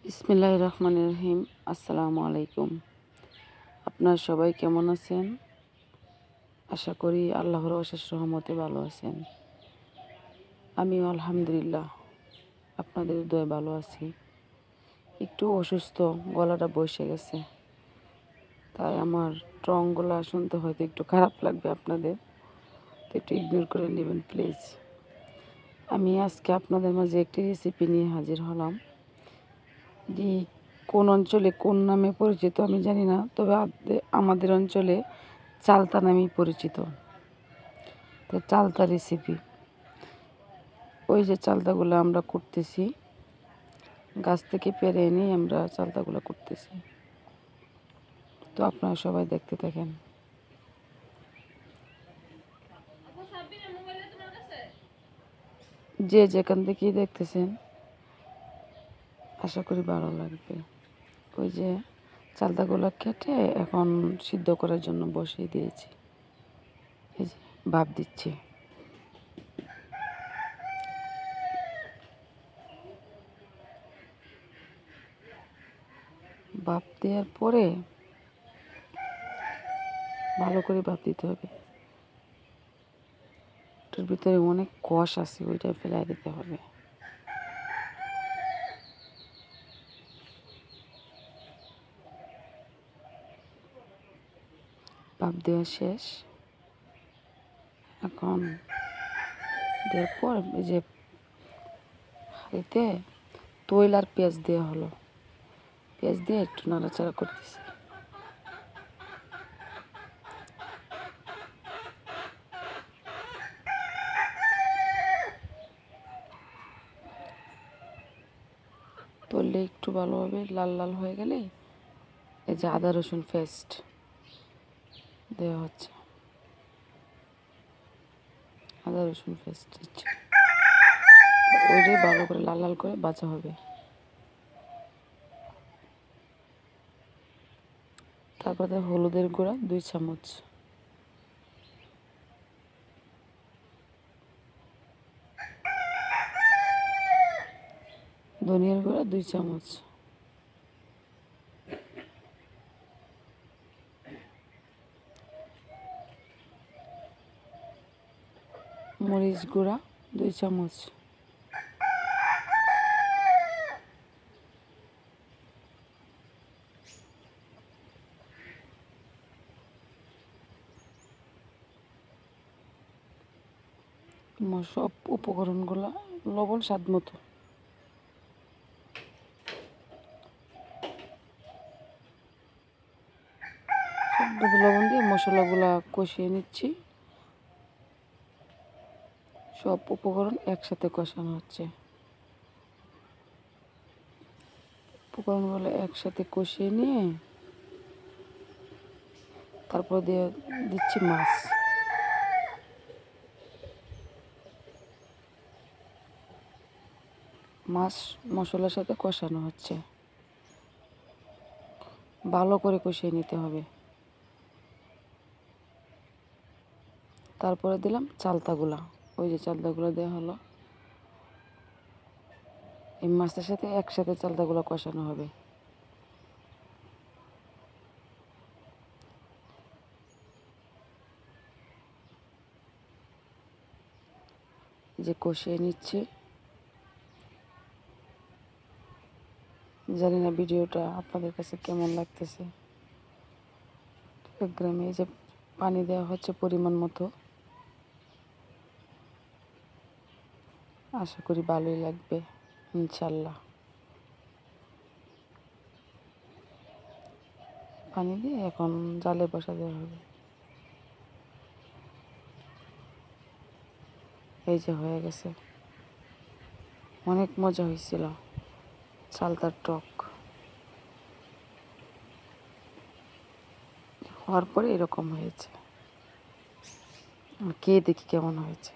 বিসমিল্লাহির রহমানির রহিম। আসসালামু আলাইকুম। আপনারা সবাই কেমন আছেন? আশা করি আল্লাহর অশেষ রহমতে ভালো আছেন। আমিও আলহামদুলিল্লাহ আপনাদের দয়ায় ভালো আছি। একটু অসুস্থ, গলাটা বসে গেছে, তাই আমার ট্রংগুলা শুনতে হয়তো একটু খারাপ লাগবে আপনাদের, তো একটু ইগনোর করে নেবেন প্লিজ। আমি আজকে আপনাদের মাঝে একটি রেসিপি নিয়ে হাজির হলাম। কোন অঞ্চলে কোন নামে পরিচিত আমি জানি না, তবে আমাদের অঞ্চলে চালতা নামেই পরিচিত। তো চালতা রেসিপি, ওই যে চালতাগুলো আমরা করতেছি, গাছ থেকে পেরে এনে আমরা চালতাগুলো করতেছি। তো আপনারা সবাই দেখতে থাকেন। যে যেখান থেকেই দেখতেছেন আশা করি ভালো লাগবে। ওই যে চালতাগুলো কেটে এখন সিদ্ধ করার জন্য বসিয়ে দিয়েছি। এই যে ভাপ দিচ্ছি। ভাপ দেওয়ার পরে ভালো করে ভাপ দিতে হবে। ওটার ভিতরে অনেক কষ আছে, ওইটা ফেলাই দিতে হবে। ভাপ দেওয়া শেষ। এখন দেওয়ার পর এই যে হাঁড়িতে তৈল আর পেঁয়াজ দেওয়া হলো। পেঁয়াজ দিয়ে একটু নাড়াচাড়া করতেছি। তৈলটা একটু ভালোভাবে লাল লাল হয়ে গেলে এই যে আদা রসুন পেস্ট দেওয়া হচ্ছে। আদা রসুন পেস্ট দিচ্ছি। ওইটাই ভালো করে লাল লাল করে ভাজা হবে। তারপরে হলুদের গুঁড়া 2 চামচ, ধনিয়ার গুঁড়া 2 চামচ, মরিচ গুঁড়া 2 চামচ, সব উপকরণগুলো লবণ স্বাদ মতো। সব লবণ দিয়ে মশলাগুলা কষিয়ে নিচ্ছি। সব উপকরণ একসাথে কষানো হচ্ছে। উপকরণগুলো একসাথে কষিয়ে নিয়ে তারপর দিচ্ছি মাছ। মাছ মশলার সাথে কষানো হচ্ছে, ভালো করে কষিয়ে নিতে হবে। তারপরে দিলাম চালতাগুলা। ওই যে চালতাগুলো দেওয়া হলো, এই মাছের সাথে একসাথে চালতাগুলো কষানো হবে। যে কষিয়ে নিচ্ছি। জানি না ভিডিওটা আপনাদের কাছে কেমন লাগতেছে। গ্রামে এই যে পানি দেওয়া হচ্ছে পরিমাণ মতো, আশা করি ভালোই লাগবে ইনশাল্লাহ। পানি দিয়ে এখন জালে বসা দেওয়া হবে। এই যে হয়ে গেছে, অনেক মজা হয়েছিল চালতার টক। হওয়ার পরে এরকম হয়েছে, খেয়ে দেখি কেমন হয়েছে।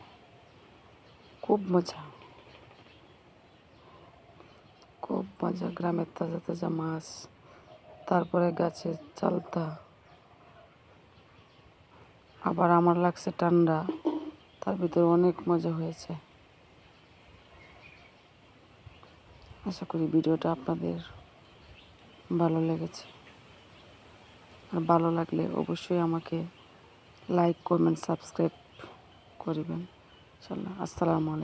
খুব মজা, খুব মজা। গ্রামের তাজা তাজা মাছ, তারপরে গাছের চালতা, আবার আমার লাগছে ঠান্ডা, তার ভিতরে অনেক মজা হয়েছে। আশা করি ভিডিওটা আপনাদের ভালো লেগেছে। আর ভালো লাগলে অবশ্যই আমাকে লাইক, কমেন্ট, সাবস্ক্রাইব করিবেন। ইনশাআল্লাহ। আসসালামু আলাইকুম।